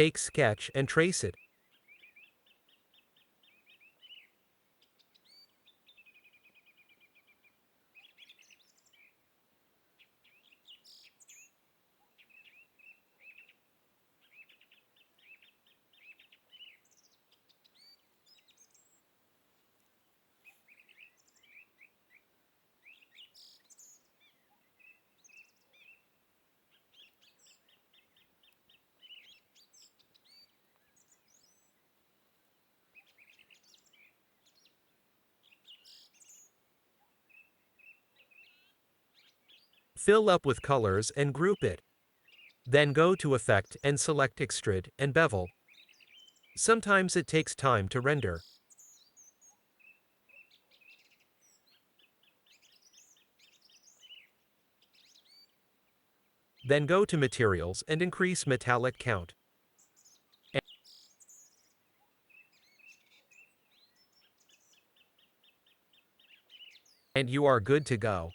Take sketch and trace it. Fill up with colors and group it. Then go to Effect and select Extrude and Bevel. Sometimes it takes time to render. Then go to Materials and increase Metallic Count. And you are good to go.